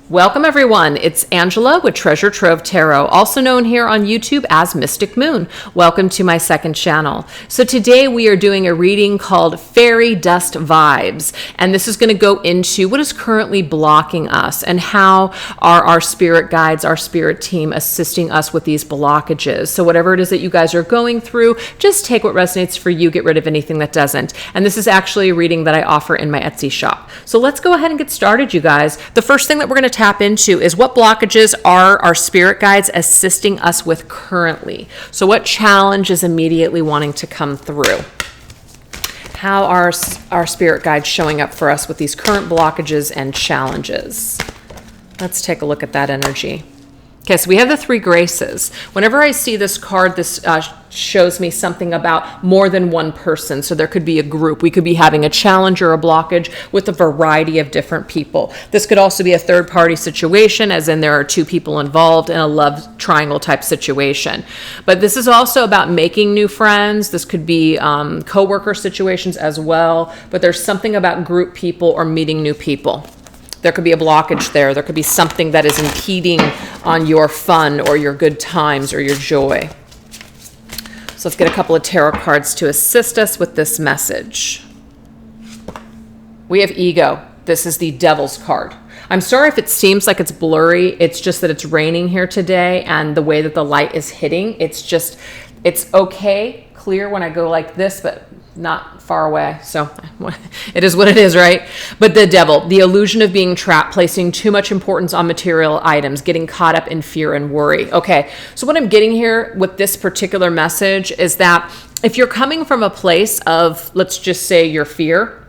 Welcome everyone, it's Angela with Treasure Trove Tarot, also known here on YouTube as Mystic Moon. Welcome to my second channel. So today we are doing a reading called Fairy Dust Vibes, and this is going to go into what is currently blocking us and how are our spirit guides, our spirit team assisting us with these blockages. So whatever it is that you guys are going through, just take what resonates for you, get rid of anything that doesn't. And this is actually a reading that I offer in my Etsy shop. So let's go ahead and get started, you guys. The first thing that we're going to tap into is what blockages are our spirit guides assisting us with currently. So what challenge is immediately wanting to come through? How are our spirit guides showing up for us with these current blockages and challenges? Let's take a look at that energy. Okay, so we have the three graces. Whenever I see this card, this shows me something about more than one person. So there could be a group. We could be having a challenge or a blockage with a variety of different people. This could also be a third party situation, as in there are two people involved in a love triangle type situation. But this is also about making new friends. This could be co-worker situations as well. But there's something about group people or meeting new people. There could be a blockage there. There could be something that is impeding on your fun or your good times or your joy. So let's get a couple of tarot cards to assist us with this message. We have ego. This is the Devil's card. I'm sorry if it seems like it's blurry. It's just that it's raining here today, and the way that the light is hitting, it's okay, clear when I go like this, but not far away. So it is what it is, right? But the Devil, the illusion of being trapped, placing too much importance on material items, getting caught up in fear and worry. Okay, so what I'm getting here with this particular message is that if you're coming from a place of, let's just say, your fear,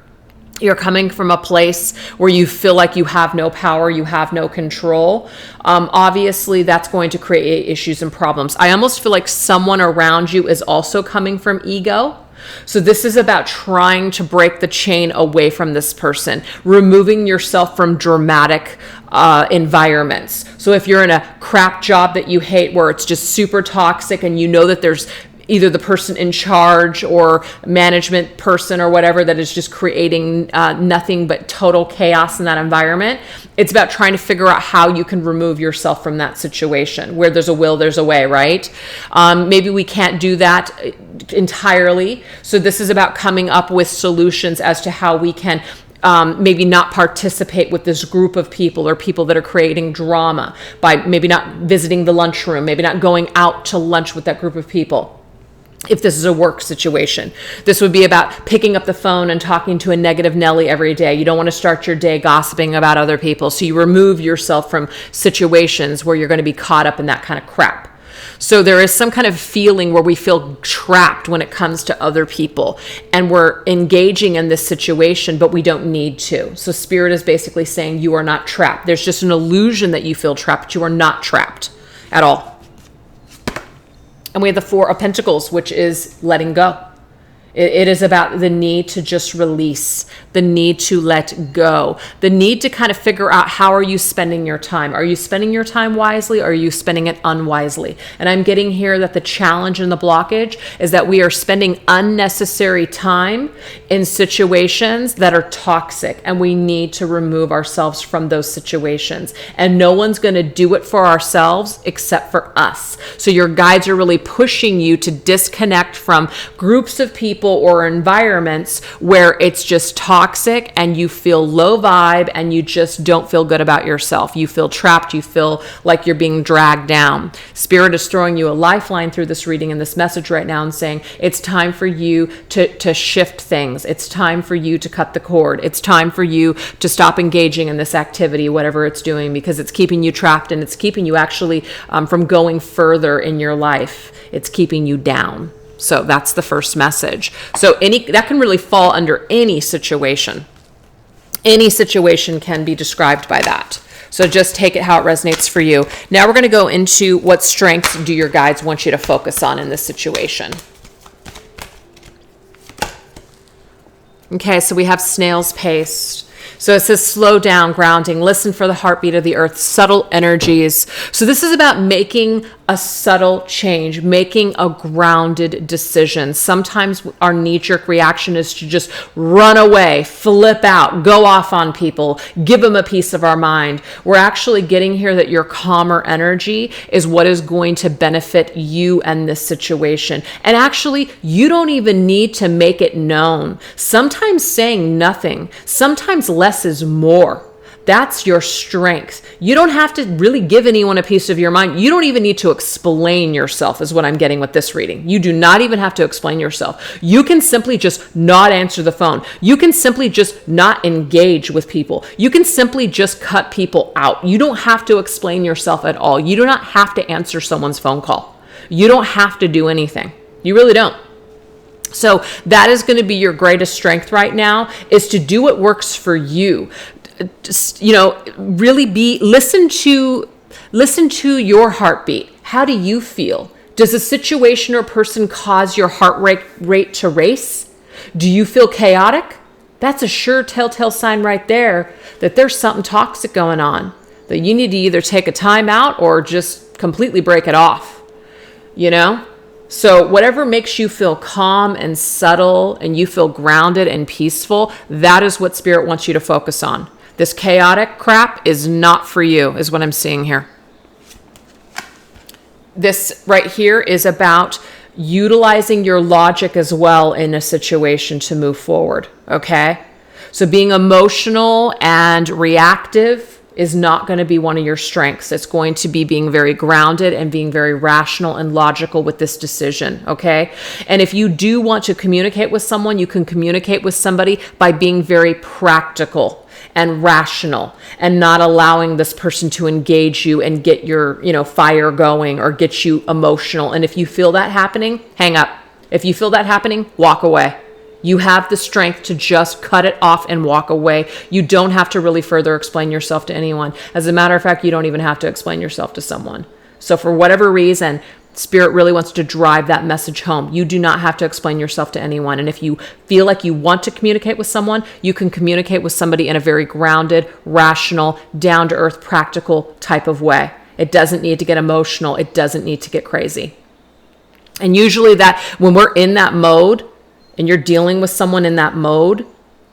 you're coming from a place where you feel like you have no power, you have no control, obviously that's going to create issues and problems. I almost feel like someone around you is also coming from ego. So this is about trying to break the chain away from this person, removing yourself from dramatic environments. So if you're in a crap job that you hate where it's just super toxic and you know that there's either the person in charge or management person or whatever that is just creating nothing but total chaos in that environment, it's about trying to figure out how you can remove yourself from that situation. Where there's a will, there's a way, right? Maybe we can't do that entirely. So this is about coming up with solutions as to how we can maybe not participate with this group of people or people that are creating drama by maybe not visiting the lunchroom, maybe not going out to lunch with that group of people. If this is a work situation, this would be about picking up the phone and talking to a negative Nelly every day. You don't want to start your day gossiping about other people. So you remove yourself from situations where you're going to be caught up in that kind of crap. So there is some kind of feeling where we feel trapped when it comes to other people, and we're engaging in this situation, but we don't need to. So Spirit is basically saying you are not trapped. There's just an illusion that you feel trapped. You are not trapped at all. And we have the Four of Pentacles, which is letting go. It is about the need to just release, the need to let go, the need to kind of figure out how are you spending your time? Are you spending your time wisely, or are you spending it unwisely? And I'm getting here that the challenge and the blockage is that we are spending unnecessary time in situations that are toxic, and we need to remove ourselves from those situations. And no one's going to do it for ourselves except for us. So your guides are really pushing you to disconnect from groups of people or environments where it's just toxic and you feel low vibe and you just don't feel good about yourself. You feel trapped. You feel like you're being dragged down. Spirit is throwing you a lifeline through this reading and this message right now and saying it's time for you to shift things. It's time for you to cut the cord. It's time for you to stop engaging in this activity, whatever it's doing, because it's keeping you trapped and it's keeping you actually from going further in your life. It's keeping you down. So that's the first message. So that can really fall under any situation. Any situation can be described by that. So just take it how it resonates for you. Now we're going to go into what strengths do your guides want you to focus on in this situation. Okay, so we have snail's pace. So it says slow down, grounding, listen for the heartbeat of the earth, subtle energies. So this is about making a subtle change, making a grounded decision. Sometimes our knee-jerk reaction is to just run away, flip out, go off on people, give them a piece of our mind. We're actually getting here that your calmer energy is what is going to benefit you and this situation. And actually, you don't even need to make it known. Sometimes saying nothing, sometimes less is more. That's your strength. You don't have to really give anyone a piece of your mind. You don't even need to explain yourself, is what I'm getting with this reading. You do not even have to explain yourself. You can simply just not answer the phone. You can simply just not engage with people. You can simply just cut people out. You don't have to explain yourself at all. You do not have to answer someone's phone call. You don't have to do anything. You really don't. So that is going to be your greatest strength right now, is to do what works for you. Really listen to your heartbeat. How do you feel? Does a situation or person cause your heart rate to race? Do you feel chaotic? That's a sure telltale sign right there that there's something toxic going on, that you need to either take a time out or just completely break it off, So whatever makes you feel calm and subtle and you feel grounded and peaceful, that is what Spirit wants you to focus on. This chaotic crap is not for you, is what I'm seeing here. This right here is about utilizing your logic as well in a situation to move forward, okay? So being emotional and reactive is not going to be one of your strengths. It's going to be being very grounded and being very rational and logical with this decision, okay? And if you do want to communicate with someone, you can communicate with somebody by being very practical and rational and not allowing this person to engage you and get your, fire going or get you emotional. And if you feel that happening, hang up. If you feel that happening, walk away. You have the strength to just cut it off and walk away. You don't have to really further explain yourself to anyone. As a matter of fact, you don't even have to explain yourself to someone. So for whatever reason, Spirit really wants to drive that message home. You do not have to explain yourself to anyone. And if you feel like you want to communicate with someone, you can communicate with somebody in a very grounded, rational, down-to-earth, practical type of way. It doesn't need to get emotional. It doesn't need to get crazy. And usually that when we're in that mode and you're dealing with someone in that mode,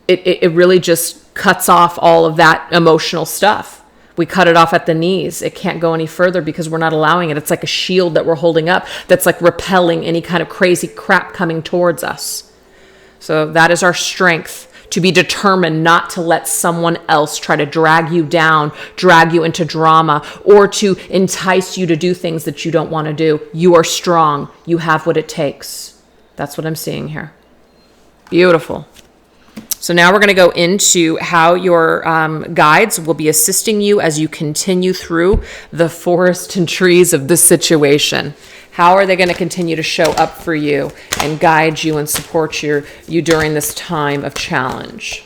it really just cuts off all of that emotional stuff. We cut it off at the knees. It can't go any further because we're not allowing it. It's like a shield that we're holding up that's like repelling any kind of crazy crap coming towards us. So that is our strength, to be determined not to let someone else try to drag you down, drag you into drama, or to entice you to do things that you don't want to do. You are strong. You have what it takes. That's what I'm seeing here. Beautiful. So now we're going to go into how your guides will be assisting you as you continue through the forest and trees of this situation. How are they going to continue to show up for you and guide you and support you during this time of challenge?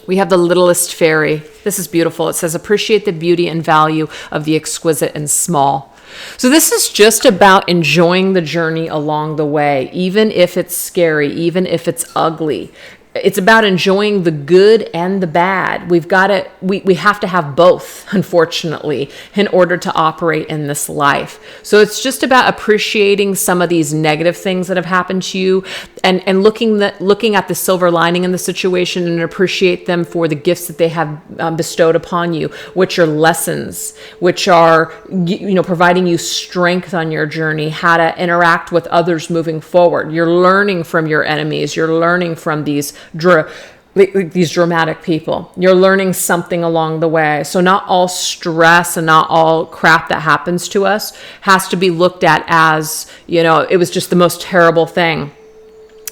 We have the littlest fairy. This is beautiful. It says, appreciate the beauty and value of the exquisite and small. So this is just about enjoying the journey along the way, even if it's scary, even if it's ugly. It's about enjoying the good and the bad. We have to have both, unfortunately, in order to operate in this life. So it's just about appreciating some of these negative things that have happened to you and looking at the silver lining in the situation and appreciate them for the gifts that they have bestowed upon you, which are lessons, which are, providing you strength on your journey, how to interact with others moving forward. You're learning from your enemies. You're learning from these dramatic people. You're learning something along the way. So not all stress and not all crap that happens to us has to be looked at as, it was just the most terrible thing.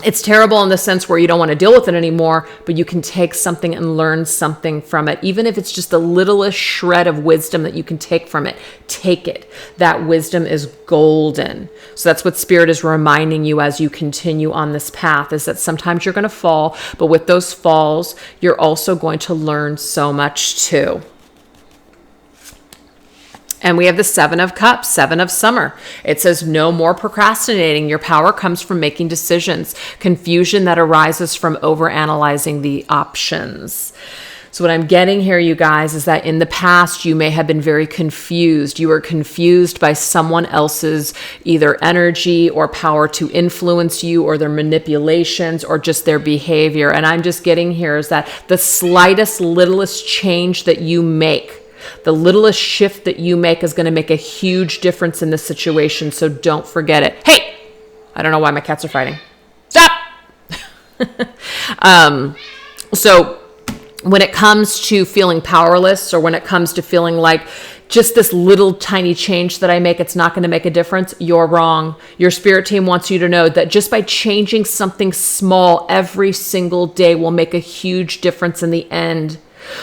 It's terrible in the sense where you don't want to deal with it anymore, but you can take something and learn something from it. Even if it's just the littlest shred of wisdom that you can take from it, take it. That wisdom is golden. So that's what Spirit is reminding you as you continue on this path, is that sometimes you're going to fall, but with those falls, you're also going to learn so much too. And we have the 7 of Cups, 7 of Summer. It says, no more procrastinating. Your power comes from making decisions. Confusion that arises from overanalyzing the options. So what I'm getting here, you guys, is that in the past, you may have been very confused. You were confused by someone else's either energy or power to influence you, or their manipulations, or just their behavior. And I'm just getting here is that the slightest, littlest change that you make, the littlest shift that you make is going to make a huge difference in this situation. So don't forget it. Hey, I don't know why my cats are fighting. Stop. So when it comes to feeling powerless, or when it comes to feeling like just this little tiny change that I make, it's not going to make a difference, you're wrong. Your spirit team wants you to know that just by changing something small every single day will make a huge difference in the end.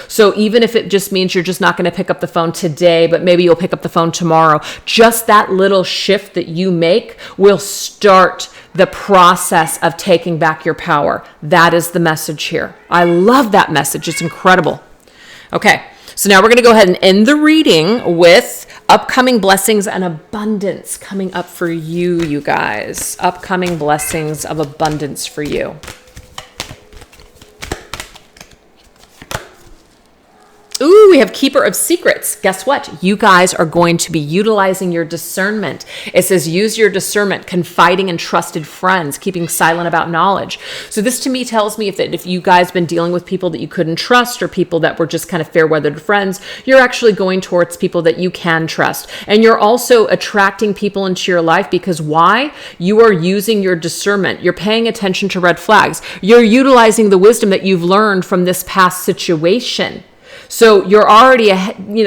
So even if it just means you're just not going to pick up the phone today, but maybe you'll pick up the phone tomorrow, just that little shift that you make will start the process of taking back your power. That is the message here. I love that message. It's incredible. Okay, so now we're going to go ahead and end the reading with upcoming blessings and abundance coming up for you, you guys. Upcoming blessings of abundance for you. Ooh, we have Keeper of Secrets. Guess what? You guys are going to be utilizing your discernment. It says use your discernment, confiding in trusted friends, keeping silent about knowledge. So this to me tells me if you guys been dealing with people that you couldn't trust, or people that were just kind of fair-weathered friends, you're actually going towards people that you can trust. And you're also attracting people into your life because why? You are using your discernment. You're paying attention to red flags. You're utilizing the wisdom that you've learned from this past situation. So you're already,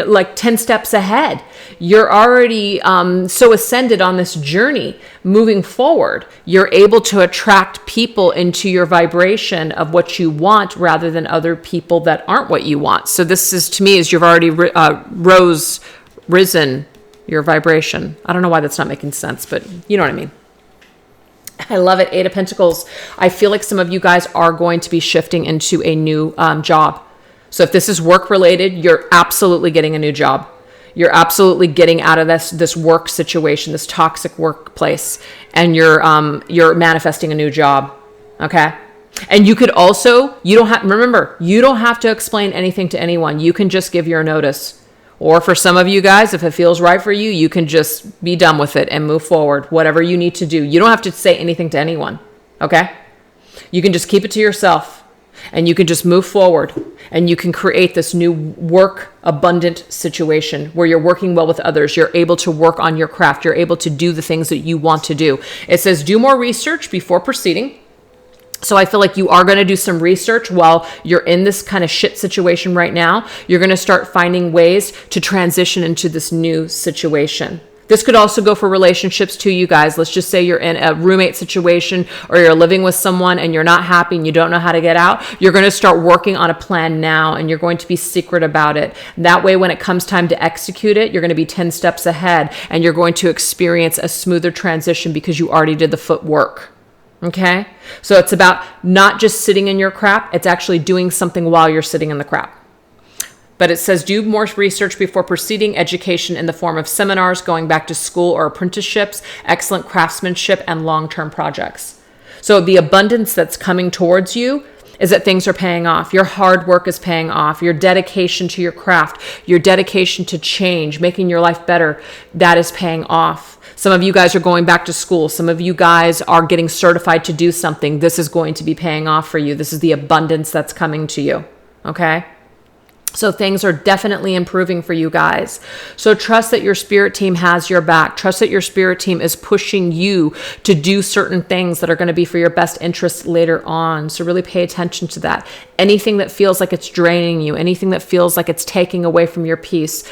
like 10 steps ahead. You're already so ascended on this journey moving forward. You're able to attract people into your vibration of what you want rather than other people that aren't what you want. So this is, to me, is you've already risen your vibration. I don't know why that's not making sense, but you know what I mean. I love it. 8 of Pentacles. I feel like some of you guys are going to be shifting into a new job. So if this is work related, you're absolutely getting a new job. You're absolutely getting out of this work situation, this toxic workplace, and you're manifesting a new job. Okay? And you could also, you don't have to explain anything to anyone. You can just give your notice. Or for some of you guys, if it feels right for you, you can just be done with it and move forward, whatever you need to do. You don't have to say anything to anyone. Okay? You can just keep it to yourself. And you can just move forward, and you can create this new work abundant situation where you're working well with others. You're able to work on your craft. You're able to do the things that you want to do. It says do more research before proceeding. So I feel like you are going to do some research while you're in this kind of shit situation right now. You're going to start finding ways to transition into this new situation. This could also go for relationships too, you guys. Let's just say you're in a roommate situation, or you're living with someone and you're not happy and you don't know how to get out. You're going to start working on a plan now, and you're going to be secret about it. That way, when it comes time to execute it, you're going to be 10 steps ahead, and you're going to experience a smoother transition because you already did the footwork. Okay? So it's about not just sitting in your crap. It's actually doing something while you're sitting in the crap. But it says do more research before proceeding, education in the form of seminars, going back to school or apprenticeships, excellent craftsmanship, and long-term projects. So the abundance that's coming towards you is that things are paying off. Your hard work is paying off. Your dedication to your craft, your dedication to change, making your life better, that is paying off. Some of you guys are going back to school. Some of you guys are getting certified to do something. This is going to be paying off for you. This is the abundance that's coming to you. Okay? So things are definitely improving for you guys. So trust that your spirit team has your back. Trust that your spirit team is pushing you to do certain things that are going to be for your best interest later on. So really pay attention to that. Anything that feels like it's draining you, anything that feels like it's taking away from your peace,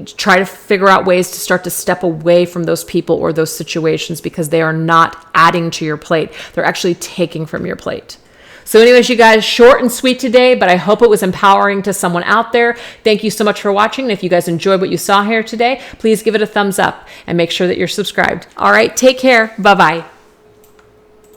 try to figure out ways to start to step away from those people or those situations, because they are not adding to your plate. They're actually taking from your plate. So anyways, you guys, short and sweet today, but I hope it was empowering to someone out there. Thank you so much for watching. And if you guys enjoyed what you saw here today, please give it a thumbs up and make sure that you're subscribed. All right, take care. Bye-bye.